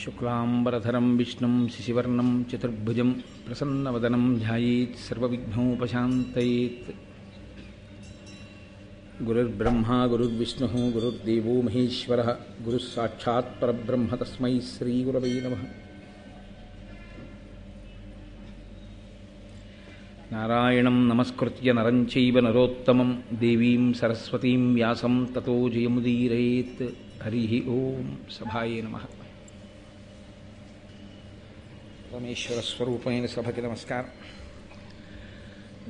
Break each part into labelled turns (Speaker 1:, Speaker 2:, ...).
Speaker 1: శుక్లాంబరధరం విష్ణుం శశివర్ణం చతుర్భుజం ప్రసన్నవదనం ధ్యాయేత్ సర్వవిఘ్నోపశాంతయేత్. గురుర్బ్రహ్మా గురుర్విష్ణుః గురుర్దేవో మహేశ్వరః గురుః సాక్షాత్ పరబ్రహ్మ తస్మై శ్రీగురవై నమః. నారాయణం నమస్కృత్య నరం చైవ నరోత్తమం దేవీం సరస్వతీం వ్యాసం తతో జయముదీరయేత్. హరి ఓం. సభాయే నమః. పరమేశ్వర స్వరూపమైన సభకి నమస్కారం.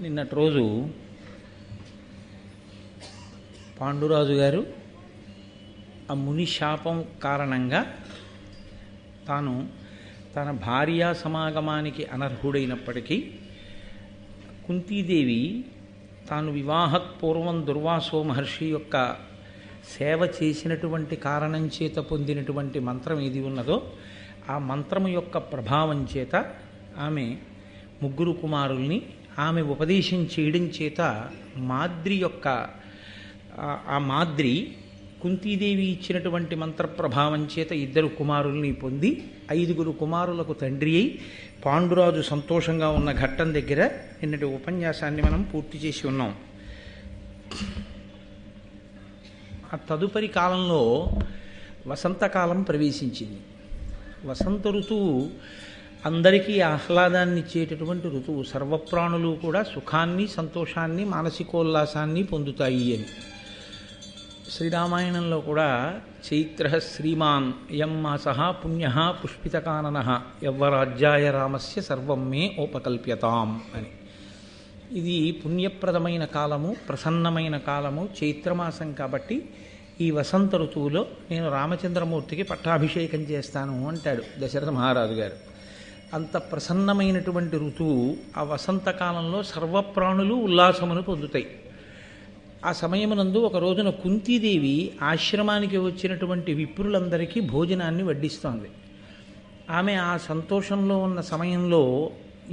Speaker 1: నిన్నటి రోజు పాండురాజు గారు ఆ ముని శాపం కారణంగా తాను తన భార్యా సమాగమానికి అనర్హుడైనప్పటికీ కుంతీదేవి తాను వివాహపూర్వం దుర్వాసో మహర్షి యొక్క సేవ చేసినటువంటి కారణం చేత పొందినటువంటి మంత్రం ఏది ఉన్నదో ఆ మంత్రము యొక్క ప్రభావం చేత ఆమె ముగ్గురు కుమారుల్ని ఆమె ఉపదేశం చేయడం చేత మాద్రి యొక్క ఆ మాద్రి కుంతీదేవి ఇచ్చినటువంటి మంత్ర ప్రభావం చేత ఇద్దరు కుమారుల్ని పొంది 5 కుమారులకు తండ్రి అయి పాండురాజు సంతోషంగా ఉన్న ఘట్టం దగ్గర నిన్నటి ఉపన్యాసాన్ని మనం పూర్తి చేసి ఉన్నాం. ఆ తదుపరి కాలంలో వసంతకాలం ప్రవేశించింది. వసంత ఋతువు అందరికీ ఆహ్లాదాన్ని ఇచ్చేటటువంటి ఋతువు. సర్వప్రాణులు కూడా సుఖాన్ని, సంతోషాన్ని, మానసికోల్లాసాన్ని పొందుతాయి అని శ్రీరామాయణంలో కూడా చైత్ర శ్రీమాన్ యం మాసః పుణ్య పుష్పితకానన యవ్వరాజ్యాయ రామస్య సర్వం మే ఉపకల్ప్యతాం అని. ఇది పుణ్యప్రదమైన కాలము, ప్రసన్నమైన కాలము, చైత్రమాసం. కాబట్టి ఈ వసంత ఋతువులో నేను రామచంద్రమూర్తికి పట్టాభిషేకం చేస్తాను అంటాడు దశరథ మహారాజు గారు. అంత ప్రసన్నమైనటువంటి ఋతువు ఆ వసంతకాలంలో సర్వప్రాణులు ఉల్లాసమును పొందుతాయి. ఆ సమయమునందు ఒక రోజున కుంతీదేవి ఆశ్రమానికి వచ్చినటువంటి విప్రులందరికీ భోజనాన్ని వడ్డిస్తోంది. ఆమె ఆ సంతోషంలో ఉన్న సమయంలో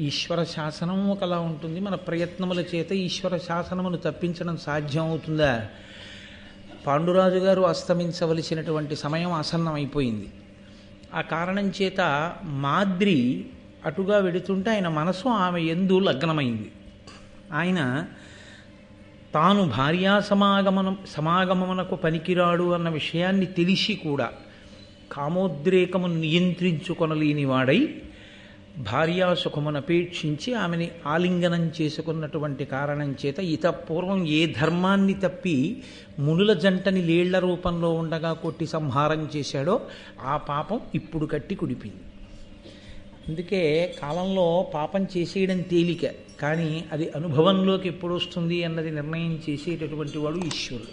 Speaker 1: ఈశ్వర శాసనం ఒకలా ఉంటుంది. మన ప్రయత్నముల చేత ఈశ్వర శాసనమును తప్పించడం సాధ్యం అవుతుందా? పాండురాజు గారు అస్తమించవలసినటువంటి సమయం ఆసన్నమైపోయింది. ఆ కారణం చేత మాద్రి అటుగా వెడుతుంటే ఆయన మనసు ఆమె యందు లగ్నమైంది. ఆయన తాను భార్యా సమాగమనకు పనికిరాడు అన్న విషయాన్ని తెలిసి కూడా కామోద్రేకమును నియంత్రించుకొనలేని వాడై భార్యాసుఖమునపేక్షించి ఆమెని ఆలింగనం చేసుకున్నటువంటి కారణం చేత పూర్వం ఏ ధర్మాన్ని తప్పి మునుల జంటని లేళ్ల రూపంలో ఉండగా కొట్టి సంహారం చేశాడో ఆ పాపం ఇప్పుడు కట్టి కుడిపింది. అందుకే కాలంలో పాపం చేసేయడం తేలిక, కానీ అది అనుభవంలోకి ఎప్పుడు వస్తుంది అన్నది నిర్ణయం చేసేటటువంటి వాడు ఈశ్వరుడు.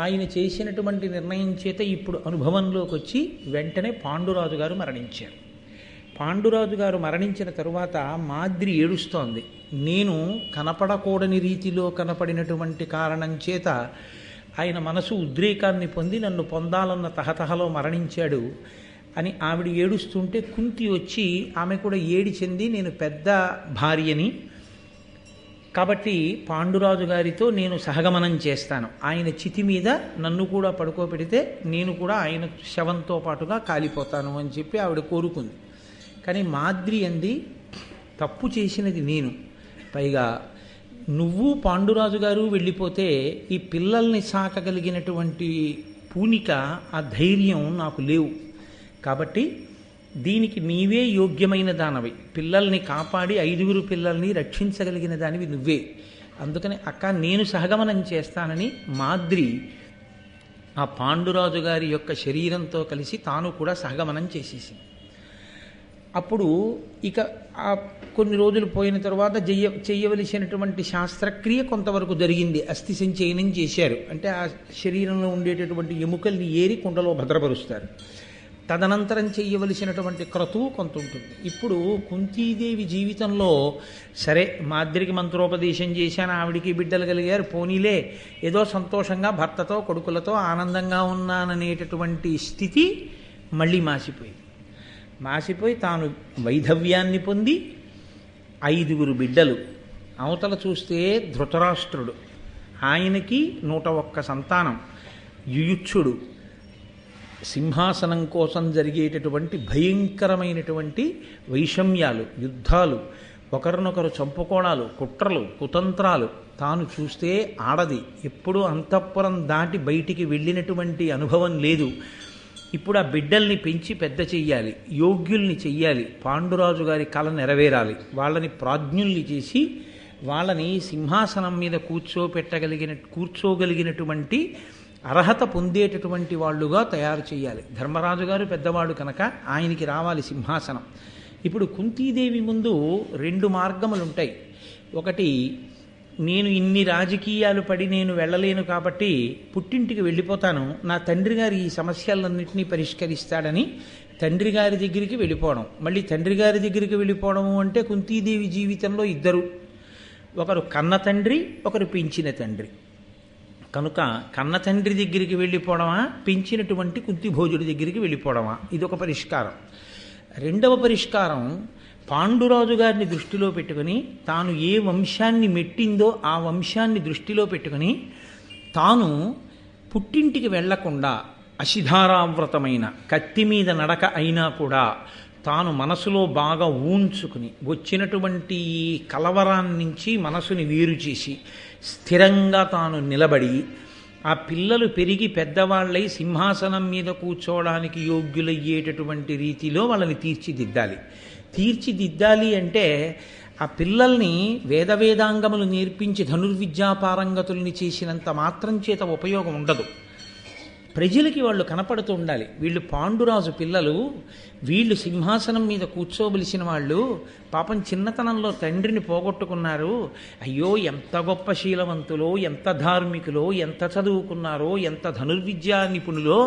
Speaker 1: ఆయన చేసినటువంటి నిర్ణయం చేత ఇప్పుడు అనుభవంలోకి వచ్చి వెంటనే పాండురాజు గారు మరణించారు. పాండురాజు గారు మరణించిన తరువాత మాద్రి ఏడుస్తోంది. నేను కనపడకూడని రీతిలో కనపడినటువంటి కారణం చేత ఆయన మనసు ఉద్రేకాన్ని పొంది నన్ను పొందాలన్న తహతహలో మరణించాడు అని ఆవిడ ఏడుస్తుంటే కుంతి వచ్చి ఆమె కూడా ఏడి చెంది నేను పెద్ద భార్యని కాబట్టి పాండురాజు గారితో నేను సహగమనం చేస్తాను, ఆయన చితి మీద నన్ను కూడా పడుకోబెడితే నేను కూడా ఆయన శవంతో పాటుగా కాలిపోతాను అని చెప్పి ఆవిడ కోరుకుంది. కానీ మాద్రి అంది, తప్పు చేసినది నేను, పైగా నువ్వు పాండురాజు గారు వెళ్ళిపోతే ఈ పిల్లల్ని సాకగలిగినటువంటి పూనిక, ఆ ధైర్యం నాకు లేవు. కాబట్టి దీనికి నీవే యోగ్యమైన దానవి, పిల్లల్ని కాపాడి 5 పిల్లల్ని రక్షించగలిగిన దానివి నువ్వే. అందుకని అక్క నేను సహగమనం చేస్తానని మాద్రి ఆ పాండురాజు గారి యొక్క శరీరంతో కలిసి తాను కూడా సహగమనం చేసేసింది. అప్పుడు ఇక ఆ కొన్ని రోజులు పోయిన తర్వాత చేయవలసినటువంటి శాస్త్రక్రియ కొంతవరకు జరిగింది. అస్థి సంచయనం చేశారు. అంటే ఆ శరీరంలో ఉండేటటువంటి ఎముకల్ని ఏరి కుండలో భద్రపరుస్తారు. తదనంతరం చేయవలసినటువంటి క్రతువు కొంత ఉంటుంది. ఇప్పుడు కుంతీదేవి జీవితంలో సరే మాద్రికి మంత్రోపదేశం చేశాను, ఆవిడికి బిడ్డలు కలిగారు, పోనీలే ఏదో సంతోషంగా భర్తతో కొడుకులతో ఆనందంగా ఉన్నాననేటటువంటి స్థితి మళ్ళీ మాసిపోయి తాను వైధవ్యాన్ని పొంది 5 బిడ్డలు. అవతల చూస్తే ధృతరాష్ట్రుడు, ఆయనకి 101 సంతానం, యుయుత్సుడు, సింహాసనం కోసం జరిగేటటువంటి భయంకరమైనటువంటి వైషమ్యాలు, యుద్ధాలు, ఒకరినొకరు చంపుకోవడాలు, కుట్రలు, కుతంత్రాలు తాను చూస్తే ఆడది ఎప్పుడూ అంతఃపురం దాటి బయటికి వెళ్ళినటువంటి అనుభవం లేదు. ఇప్పుడు ఆ బిడ్డల్ని పెంచి పెద్ద చెయ్యాలి, యోగ్యుల్ని చెయ్యాలి, పాండురాజు గారి కళ నెరవేరాలి, వాళ్ళని ప్రాజ్ఞుల్ని చేసి వాళ్ళని సింహాసనం మీద కూర్చోగలిగినటువంటి అర్హత పొందేటటువంటి వాళ్ళుగా తయారు చేయాలి. ధర్మరాజు గారు పెద్దవాడు కనుక ఆయనకి రావాలి సింహాసనం. ఇప్పుడు కుంతీదేవి ముందు 2 మార్గములు ఉంటాయి. ఒకటి, నేను ఇన్ని రాజకీయాలు పడి నేను వెళ్ళలేను కాబట్టి పుట్టింటికి వెళ్ళిపోతాను, నా తండ్రి గారు ఈ సమస్యలన్నింటినీ పరిష్కరిస్తాడని తండ్రి గారి దగ్గరికి వెళ్ళిపోవడం. మళ్ళీ తండ్రి గారి దగ్గరికి వెళ్ళిపోవడము అంటే కుంతీదేవి జీవితంలో ఇద్దరు, ఒకరు కన్న తండ్రి, ఒకరు పెంచిన తండ్రి. కనుక కన్న తండ్రి దగ్గరికి వెళ్ళిపోవడమా, పెంచినటువంటి కుంతిభోజుడి దగ్గరికి వెళ్ళిపోవడమా, ఇదొక పరిష్కారం. రెండవ పరిష్కారం, పాండురాజు గారిని దృష్టిలో పెట్టుకుని తాను ఏ వంశాన్ని మెట్టిందో ఆ వంశాన్ని దృష్టిలో పెట్టుకుని తాను పుట్టింటికి వెళ్లకుండా అశిధారావ్రతమైన కత్తి మీద నడక అయినా కూడా తాను మనసులో బాగా ఊంచుకుని వచ్చినటువంటి ఈ కలవరాన్ని నుంచి మనసుని వేరు చేసి స్థిరంగా తాను నిలబడి ఆ పిల్లలు పెరిగి పెద్దవాళ్ళై సింహాసనం మీద కూర్చోవడానికి యోగ్యులయ్యేటటువంటి రీతిలో వాళ్ళని తీర్చిదిద్దాలి. తీర్చిదిద్దాలి అంటే ఆ పిల్లల్ని వేదాంగములు నేర్పించి ధనుర్విద్యాపారంగతుల్ని చేసినంత మాత్రం చేత ఉపయోగం ఉండదు. ప్రజలకి వాళ్ళు కనపడుతూ ఉండాలి. వీళ్ళు పాండురాజు పిల్లలు, వీళ్ళు సింహాసనం మీద కూర్చోవలసిన వాళ్ళు, పాపం చిన్నతనంలో తండ్రిని పోగొట్టుకున్నారు, అయ్యో ఎంత గొప్ప శీలవంతులో, ఎంత ధార్మికులో, ఎంత చదువుకున్నారో, ఎంత ధనుర్విద్యా నిపుణులో,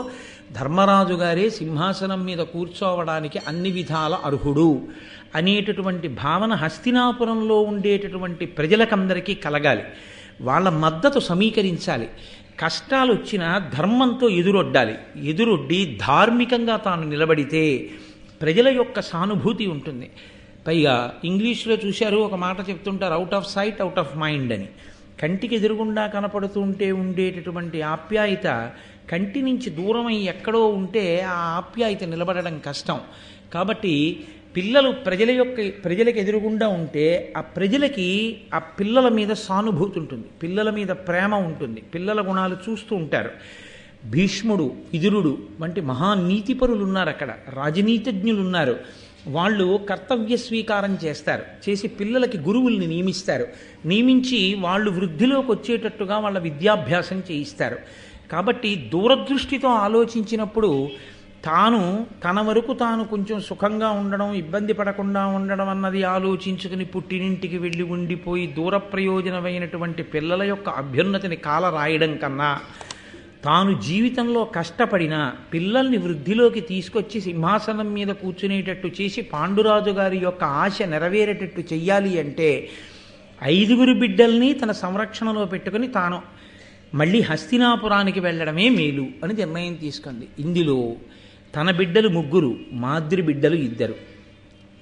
Speaker 1: ధర్మరాజు గారే సింహాసనం మీద కూర్చోవడానికి అన్ని విధాల అర్హుడు అనేటటువంటి భావన హస్తినాపురంలో ఉండేటటువంటి ప్రజలకందరికీ కలగాలి. వాళ్ళ మద్దతు సమీకరించాలి. కష్టాలు వచ్చినా ధర్మంతో ఎదురొడ్డి ధార్మికంగా తాను నిలబడితే ప్రజల యొక్క సానుభూతి ఉంటుంది. పైగా ఇంగ్లీష్లో చూశారు, ఒక మాట చెప్తుంటారు, out of sight out of mind అని. కంటికి ఎదురుగుండా కనపడుతుంటే ఉండేటటువంటి ఆప్యాయత కంటి నుంచి దూరమై ఎక్కడో ఉంటే ఆ ఆప్యాయత నిలబడడం కష్టం. కాబట్టి పిల్లలు ప్రజలకు ఎదురుగుండా ఉంటే ఆ ప్రజలకి ఆ పిల్లల మీద సానుభూతి ఉంటుంది, పిల్లల మీద ప్రేమ ఉంటుంది, పిల్లల గుణాలు చూస్తూ ఉంటారు. భీష్ముడు, విదురుడు వంటి మహానీతిపరులు ఉన్నారు, అక్కడ రాజనీతిజ్ఞులు ఉన్నారు. వాళ్ళు కర్తవ్య స్వీకారం చేసి పిల్లలకి గురువుల్ని నియమించి వాళ్ళు వృద్ధిలోకి వచ్చేటట్టుగా వాళ్ళ విద్యాభ్యాసం చేయిస్తారు. కాబట్టి దూరదృష్టితో ఆలోచించినప్పుడు తన వరకు తాను కొంచెం సుఖంగా ఉండడం, ఇబ్బంది పడకుండా ఉండడం అన్నది ఆలోచించుకుని పుట్టినింటికి వెళ్ళి ఉండిపోయి దూర ప్రయోజనమైనటువంటి పిల్లల యొక్క అభ్యున్నతిని కాల రాయడం కన్నా తాను జీవితంలో కష్టపడిన పిల్లల్ని వృద్ధిలోకి తీసుకొచ్చి సింహాసనం మీద కూర్చునేటట్టు చేసి పాండురాజు గారి యొక్క ఆశ నెరవేరేటట్టు చెయ్యాలి అంటే 5 బిడ్డల్ని తన సంరక్షణలో పెట్టుకుని తాను మళ్ళీ హస్తినాపురానికి వెళ్ళడమే మేలు అని నిర్ణయం తీసుకుంది. ఇందులో తన బిడ్డలు 3, మాద్రి బిడ్డలు 2.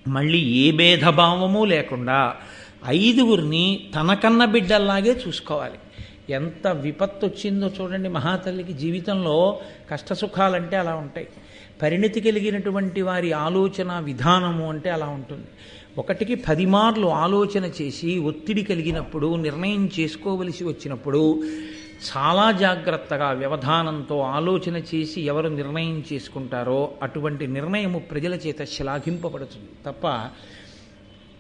Speaker 1: మళ్ళీ ఏ భేదభావము లేకుండా 5 తనకన్న బిడ్డల్లాగే చూసుకోవాలి. ఎంత విపత్తు వచ్చిందో చూడండి మహాతల్లికి. జీవితంలో కష్టసుఖాలంటే అలా ఉంటాయి. పరిణతి కలిగినటువంటి వారి ఆలోచన విధానము అంటే అలా ఉంటుంది. 1కి 10 మార్లు ఆలోచన చేసి ఒత్తిడి కలిగినప్పుడు, నిర్ణయం చేసుకోవలసి వచ్చినప్పుడు చాలా జాగ్రత్తగా వ్యవధానంతో ఆలోచన చేసి ఎవరు నిర్ణయం చేసుకుంటారో అటువంటి నిర్ణయము ప్రజల చేత శ్లాఘింపబడుతుంది తప్ప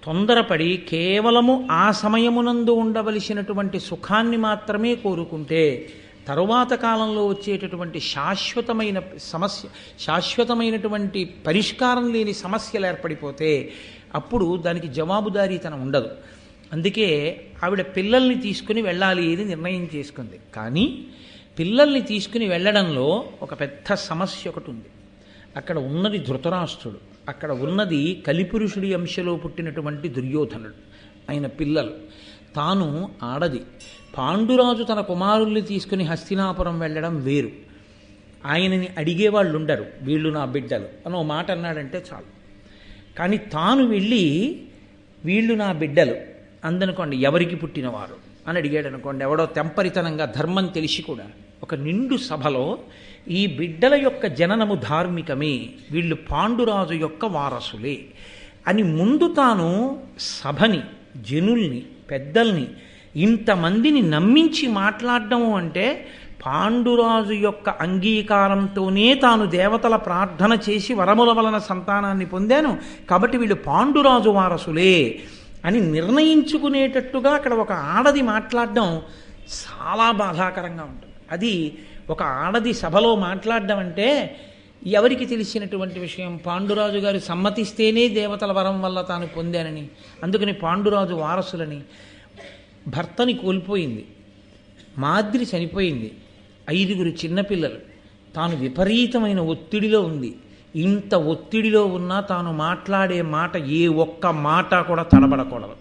Speaker 1: తొందరపడి కేవలము ఆ సమయమునందు ఉండవలసినటువంటి సుఖాన్ని మాత్రమే కోరుకుంటే తరువాత కాలంలో వచ్చేటటువంటి శాశ్వతమైనటువంటి పరిష్కారం లేని సమస్యలు ఏర్పడిపోతే అప్పుడు దానికి జవాబుదారీతనం ఉండదు. అందుకే ఆవిడ పిల్లల్ని తీసుకుని వెళ్ళాలి అని నిర్ణయం చేసుకుంది. కానీ పిల్లల్ని తీసుకుని వెళ్ళడంలో ఒక పెద్ద సమస్య ఒకటి ఉంది. అక్కడ ఉన్నది ధృతరాష్ట్రుడు, అక్కడ ఉన్నది కలిపురుషుడి అంశలో పుట్టినటువంటి దుర్యోధనుడు, ఆయన పిల్లలు. తాను ఆడది. పాండురాజు తన కుమారుల్ని తీసుకుని హస్తినాపురం వెళ్ళడం వేరు. ఆయనని అడిగేవాళ్ళు ఉండరు, వీళ్ళు నా బిడ్డలు అని ఓ మాట అన్నాడంటే చాలు. కానీ తాను వెళ్ళి వీళ్ళు నా బిడ్డలు అందనుకోండి, ఎవరికి పుట్టినవారు అని అడిగాడు అనుకోండి, ఎవడో తెంపరితనంగా ధర్మం తెలిసి కూడా ఒక నిండు సభలో ఈ బిడ్డల యొక్క జననము ధార్మికమే, వీళ్ళు పాండురాజు యొక్క వారసులే అని ముందు తాను సభని, జనుల్ని, పెద్దల్ని, ఇంతమందిని నమ్మించి మాట్లాడడం అంటే పాండురాజు యొక్క అంగీకారంతోనే తాను దేవతల ప్రార్థన చేసి వరముల వలన సంతానాన్ని పొందాను కాబట్టి వీళ్ళు పాండురాజు వారసులే అని నిర్ణయించుకునేటట్టుగా అక్కడ ఒక ఆడది మాట్లాడడం చాలా బాధాకరంగా ఉంటుంది. అది ఒక ఆడది సభలో మాట్లాడడం అంటే ఎవరికి తెలిసినటువంటి విషయం? పాండురాజు గారు సమ్మతిస్తేనే దేవతల వరం వల్ల తాను పొందానని, అందుకని పాండురాజు వారసులని. భర్తని కోల్పోయింది, మాద్రి చనిపోయింది, 5 చిన్నపిల్లలు, తాను విపరీతమైన ఒత్తిడిలో ఉంది. ఇంత ఒత్తిడిలో ఉన్నా తాను మాట్లాడే మాట ఏ ఒక్క మాట కూడా తడబడకూడదు.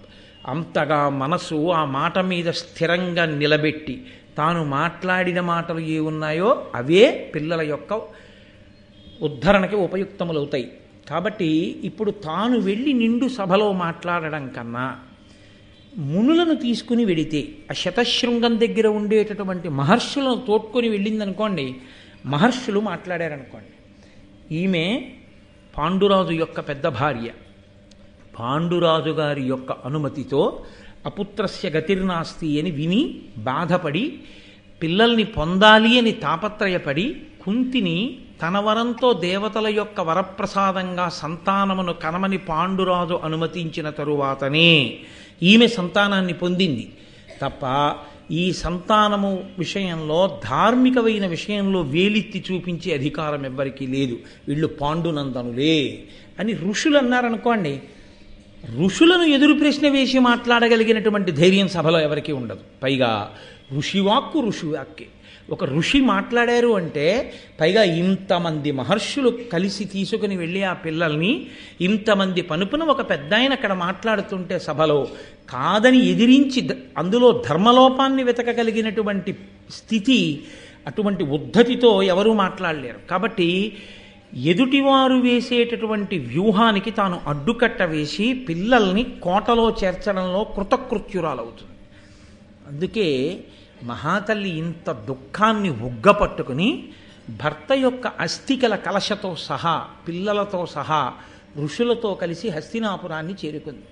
Speaker 1: అంతగా మనసు ఆ మాట మీద స్థిరంగా నిలబెట్టి తాను మాట్లాడిన మాటలు ఏ ఉన్నాయో అవే పిల్లల యొక్క ఉద్ధరణకి ఉపయుక్తములవుతాయి. కాబట్టి ఇప్పుడు తాను వెళ్ళి నిండు సభలో మాట్లాడడం కన్నా మునులను తీసుకుని వెడితే, ఆ శతశృంగం దగ్గర ఉండేటటువంటి మహర్షులను తోడ్కొని వెళ్ళిందనుకోండి, మహర్షులు మాట్లాడారనుకోండి. ఈమె పాండురాజు యొక్క పెద్ద భార్య, పాండురాజు గారి యొక్క అనుమతితో అపుత్రస్య గతిర్నాస్తి అని విని బాధపడి పిల్లల్ని పొందాలి అని తాపత్రయపడి కుంతిని తన వరంతో దేవతల యొక్క వరప్రసాదంగా సంతానమును కనమని పాండురాజు అనుమతించిన తరువాతనే ఈమె సంతానాన్ని పొందింది తప్ప ఈ సంతానము విషయంలో, ధార్మికమైన విషయంలో వేలెత్తి చూపించే అధికారం ఎవ్వరికీ లేదు. వీళ్ళు పాండునందనులే అని ఋషులు అన్నారనుకోండి, ఋషులను ఎదురు ప్రశ్న వేసి మాట్లాడగలిగినటువంటి ధైర్యం సభలో ఎవరికీ ఉండదు. పైగా ఋషివాక్కు ఋషివాక్కే. ఒక ఋషి మాట్లాడారు అంటే, పైగా ఇంతమంది మహర్షులు కలిసి తీసుకుని వెళ్ళి ఆ పిల్లల్ని, ఇంతమంది పనుపున ఒక పెద్ద ఆయన అక్కడ మాట్లాడుతుంటే సభలో కాదని ఎదిరించి అందులో ధర్మలోపాన్ని వెతకగలిగినటువంటి స్థితి, అటువంటి ఉద్ధతితో ఎవరూ మాట్లాడలేరు. కాబట్టి ఎదుటివారు వేసేటటువంటి వ్యూహానికి తాను అడ్డుకట్ట వేసి పిల్లల్ని కోటలో చేర్చడంలో కృతకృత్యురాలవుతుంది. అందుకే మహాతల్లి ఇంత దుఃఖాన్ని ఉగ్గపట్టుకుని భర్త యొక్క అస్థికల కలశతో సహా, పిల్లలతో సహా ఋషులతో కలిసి హస్తినాపురాన్ని చేరుకుంది.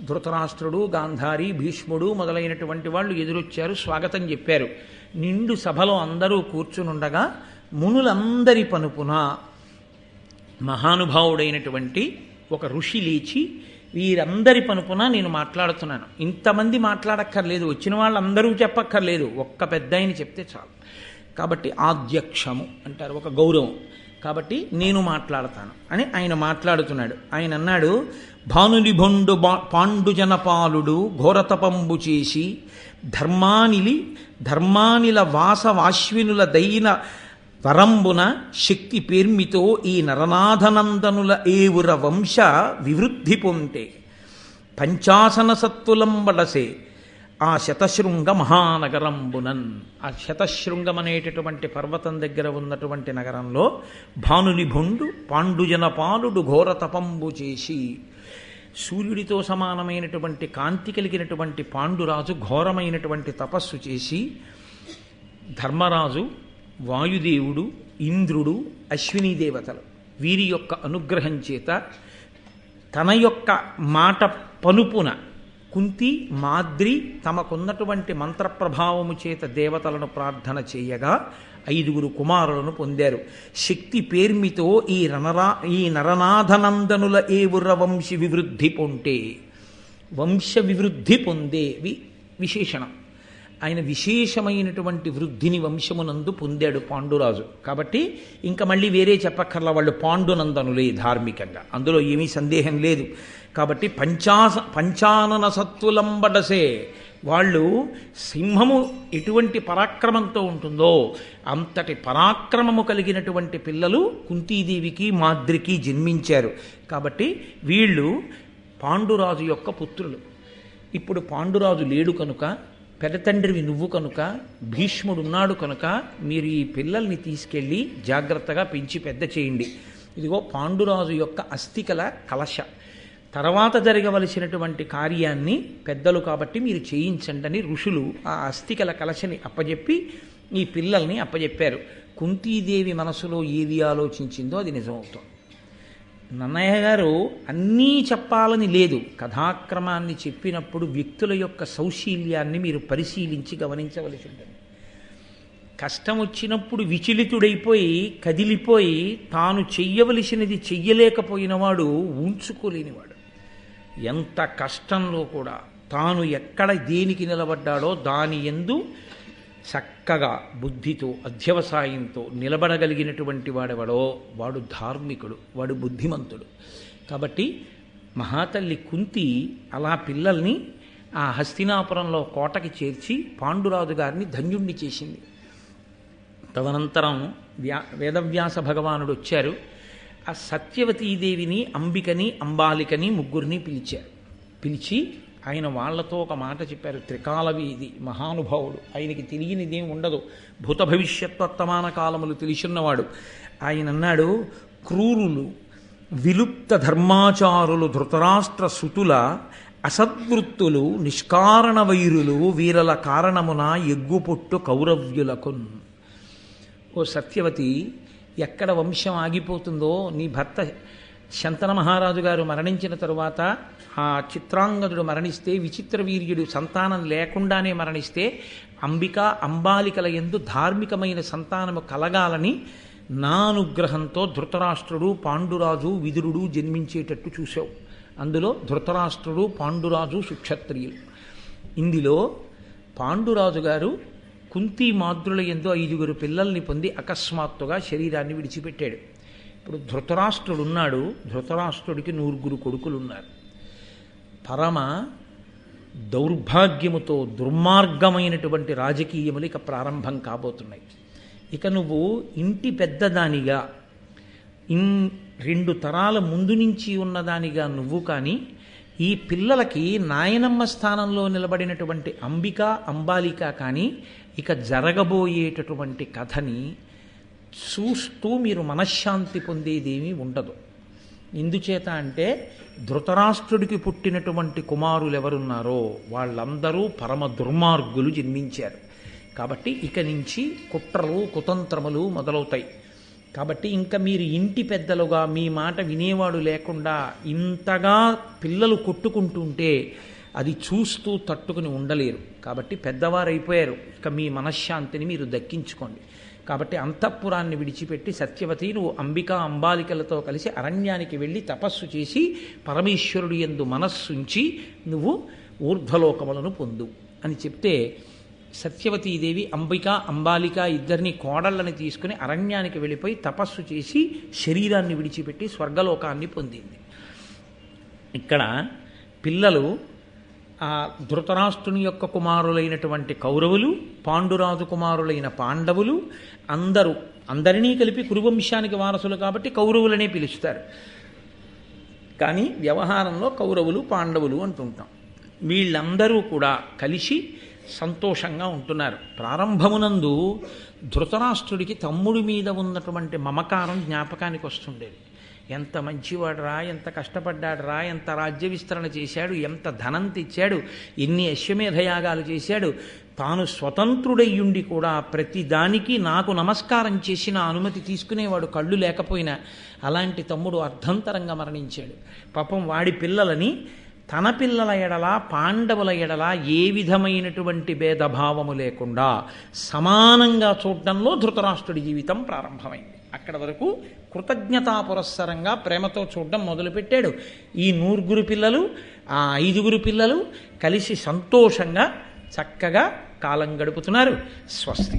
Speaker 1: ధృతరాష్ట్రుడు, గాంధారి, భీష్ముడు మొదలైనటువంటి వాళ్ళు ఎదురొచ్చారు, స్వాగతం చెప్పారు. నిండు సభలో అందరూ కూర్చునుండగా మునులందరి పనుపున మహానుభావుడైనటువంటి ఒక ఋషి లేచి, వీరందరి పనుపున నేను మాట్లాడుతున్నాను, ఇంతమంది మాట్లాడక్కర్లేదు, వచ్చిన వాళ్ళందరూ చెప్పక్కర్లేదు, ఒక్క పెద్ద ఆయన చెప్తే చాలు. కాబట్టి ఆధ్యక్షము అంటారు, ఒక గౌరవం. కాబట్టి నేను మాట్లాడతాను అని ఆయన మాట్లాడుతున్నాడు. ఆయన అన్నాడు, భానుని భొండు పాండుజనపాలుడు ఘోరతపంబు చేసి ధర్మానిల వాసవాశ్వినుల దైన వరంబున శక్తి పేర్మితో ఈ నరనాథనందనుల ఏవుర వంశ వివృద్ధి పొంటే పంచాసన సత్తులంబడసే ఆ శతశృంగ మహానగరంబునన్. ఆ శతశృంగం అనేటటువంటి పర్వతం దగ్గర ఉన్నటువంటి నగరంలో భానుని భొండు పాండుజనపాలుడు ఘోర తపంబు చేసి, సూర్యుడితో సమానమైనటువంటి కాంతి కలిగినటువంటి పాండురాజు ఘోరమైనటువంటి తపస్సు చేసి, ధర్మరాజు, వాయుదేవుడు, ఇంద్రుడు, అశ్వినీ దేవతలు వీరి యొక్క అనుగ్రహం చేత తన యొక్క మాట పనుపున కుంతి, మాద్రి తమకున్నటువంటి మంత్రప్రభావము చేత దేవతలను ప్రార్థన చేయగా 5 కుమారులను పొందారు. శక్తి పేర్మితో ఈ నరనాథనందనుల ఏవుర వంశ వివృద్ధి పొంటే, వంశ వివృద్ధి పొందే విశేషణం. ఆయన విశేషమైనటువంటి వృద్ధిని వంశమునందు పొందాడు పాండురాజు. కాబట్టి ఇంకా మళ్ళీ వేరే చెప్పక్కర్లా, వాళ్ళు పాండునందనులే ధార్మికంగా, అందులో ఏమీ సందేహం లేదు. కాబట్టి పంచానన సత్తులంబడసే, వాళ్ళు సింహము ఎటువంటి పరాక్రమంతో ఉంటుందో అంతటి పరాక్రమము కలిగినటువంటి పిల్లలు కుంతీదేవికి, మాద్రికి జన్మించారు. కాబట్టి వీళ్ళు పాండురాజు యొక్క పుత్రులు. ఇప్పుడు పాండురాజు లేడు కనుక, పెదతండ్రివి నువ్వు కనుక, భీష్ముడున్నాడు కనుక మీరు ఈ పిల్లల్ని తీసుకెళ్ళి జాగ్రత్తగా పెంచి పెద్ద చేయండి. ఇదిగో పాండురాజు యొక్క అస్థికల కలశ, తర్వాత జరగవలసినటువంటి కార్యాన్ని పెద్దలు కాబట్టి మీరు చేయించండి అని ఋషులు ఆ అస్థికల కలశని అప్పజెప్పి ఈ పిల్లల్ని అప్పజెప్పారు. కుంతీదేవి మనసులో ఏది ఆలోచించిందో అది నిజమవుతుంది. నన్నయ్య గారు అన్నీ చెప్పాలని లేదు, కథాక్రమాన్ని చెప్పినప్పుడు వ్యక్తుల యొక్క సౌశీల్యాన్ని మీరు పరిశీలించి గమనించవలసి ఉంటుంది. కష్టం వచ్చినప్పుడు విచలితుడైపోయి కదిలిపోయి తాను చెయ్యవలసినది చెయ్యలేకపోయినవాడు ఉంచుకోలేనివాడు. ఎంత కష్టంలో కూడా తాను ఎక్కడ దేనికి నిలబడ్డాడో దాని యందు చక్కగా బుద్ధితో అధ్యవసాయంతో నిలబడగలిగినటువంటి వాడెవడో వాడు ధార్మికుడు, వాడు బుద్ధిమంతుడు. కాబట్టి మహాతల్లి కుంతి అలా పిల్లల్ని ఆ హస్తినాపురంలో కోటకి చేర్చి పాండురాజు గారిని ధన్యుణ్ణి చేసింది. తదనంతరం వేదవ్యాస భగవానుడు వచ్చారు. ఆ సత్యవతీదేవిని, అంబికని, అంబాలికని ముగ్గురిని పిలిచి ఆయన వాళ్లతో ఒక మాట చెప్పారు. త్రికాలవీధి మహానుభావుడు, ఆయనకి తెలియనిదేం ఉండదు, భూత భవిష్యత్ వర్తమాన కాలములు తెలిసిన్నవాడు. ఆయన అన్నాడు, క్రూరులు విలుప్త ధర్మాచారులు ధృతరాష్ట్ర సుతుల అసద్వృత్తులు నిష్కారణ వైరులు వీరల కారణమున ఎగ్గుపొట్టు కౌరవ్యులకున్. ఓ సత్యవతి, ఎక్కడ వంశం ఆగిపోతుందో, నీ భర్త శంతన మహారాజు గారు మరణించిన తరువాత ఆ చిత్రాంగదుడు మరణిస్తే, విచిత్ర వీర్యుడు సంతానం లేకుండానే మరణిస్తే, అంబిక అంబాలికల యందు ధార్మికమైన సంతానము కలగాలని నా అనుగ్రహంతో ధృతరాష్ట్రుడు, పాండురాజు, విదురుడు జన్మించేటట్టు చూశావు. అందులో ధృతరాష్ట్రుడు, పాండురాజు సుక్షత్రియులు. ఇందులో పాండురాజు గారు కుంతి మాద్రుల యందు 5 పిల్లల్ని పొంది అకస్మాత్తుగా శరీరాన్ని విడిచిపెట్టాడు. ఇప్పుడు ధృతరాష్ట్రుడున్నాడు, ధృతరాష్ట్రుడికి 9 కొడుకులున్నారు. పరమ దౌర్భాగ్యముతో దుర్మార్గమైనటువంటి రాజకీయములు ఇక ప్రారంభం కాబోతున్నాయి. ఇక నువ్వు ఇంటి పెద్దదానిగా 2 తరాల ముందు నుంచి ఉన్నదానిగా నువ్వు కానీ, ఈ పిల్లలకి నాయనమ్మ స్థానంలో నిలబడినటువంటి అంబిక అంబాలిక కానీ ఇక జరగబోయేటటువంటి కథని చూస్తూ మీరు మనశ్శాంతి పొందేదేమీ ఉండదు. ఎందుచేత అంటే ధృతరాష్ట్రుడికి పుట్టినటువంటి కుమారులు ఎవరున్నారో వాళ్ళందరూ పరమ దుర్మార్గులు జన్మించారు. కాబట్టి ఇక నుంచి కుట్రలు కుతంత్రములు మొదలవుతాయి. కాబట్టి ఇంకా మీరు ఇంటి పెద్దలుగా మీ మాట వినేవాడు లేకుండా ఇంతగా పిల్లలు కొట్టుకుంటుంటే అది చూస్తూ తట్టుకుని ఉండలేరు. కాబట్టి పెద్దవారైపోయారు, ఇక మీ మనశ్శాంతిని మీరు దక్కించుకోండి. కాబట్టి అంతఃపురాన్ని విడిచిపెట్టి సత్యవతి నువ్వు అంబిక అంబాలికలతో కలిసి అరణ్యానికి వెళ్ళి తపస్సు చేసి పరమేశ్వరుడు యందు మనస్సుంచి నువ్వు ఊర్ధ్వలోకములను పొందు అని చెప్తే, సత్యవతీదేవి అంబిక అంబాలిక ఇద్దరిని కోడళ్ళని తీసుకుని అరణ్యానికి వెళ్ళిపోయి తపస్సు చేసి శరీరాన్ని విడిచిపెట్టి స్వర్గలోకాన్ని పొందింది. ఇక్కడ పిల్లలు ఆ ధృతరాష్ట్రుని యొక్క కుమారులైనటువంటి కౌరవులు, పాండురాజు కుమారులైన పాండవులు అందరినీ కలిపి కురువంశానికి వారసులు కాబట్టి కౌరవులనే పిలుస్తారు. కానీ వ్యవహారంలో కౌరవులు పాండవులు అంటుంటాం. వీళ్ళందరూ కూడా కలిసి సంతోషంగా ఉంటున్నారు. ప్రారంభమునందు ధృతరాష్ట్రుడికి తమ్ముడి మీద ఉన్నటువంటి మమకారం జ్ఞాపకానికి వస్తుండేది. ఎంత మంచివాడురా, ఎంత కష్టపడ్డాడురా, ఎంత రాజ్య విస్తరణ చేశాడు, ఎంత ధనం తెచ్చాడు, ఎన్ని అశ్వమేధయాగాలు చేశాడు, తాను స్వతంత్రుడయ్యుండి కూడా ప్రతి దానికి నాకు నమస్కారం చేసిన అనుమతి తీసుకునేవాడు కళ్ళు లేకపోయినా. అలాంటి తమ్ముడు అర్ధంతరంగా మరణించాడు. పాపం వాడి పిల్లలని తన పిల్లల ఎడల పాండవుల ఎడల ఏ విధమైనటువంటి భేదభావము లేకుండా సమానంగా చూడడంలో ధృతరాష్ట్రుడి జీవితం ప్రారంభమైంది. అక్కడ వరకు కృతజ్ఞతా పురస్సరంగా ప్రేమతో చూడడం మొదలుపెట్టాడు. ఈ 9 పిల్లలు, ఆ 5 పిల్లలు కలిసి సంతోషంగా చక్కగా కాలం గడుపుతున్నారు. స్వస్తి.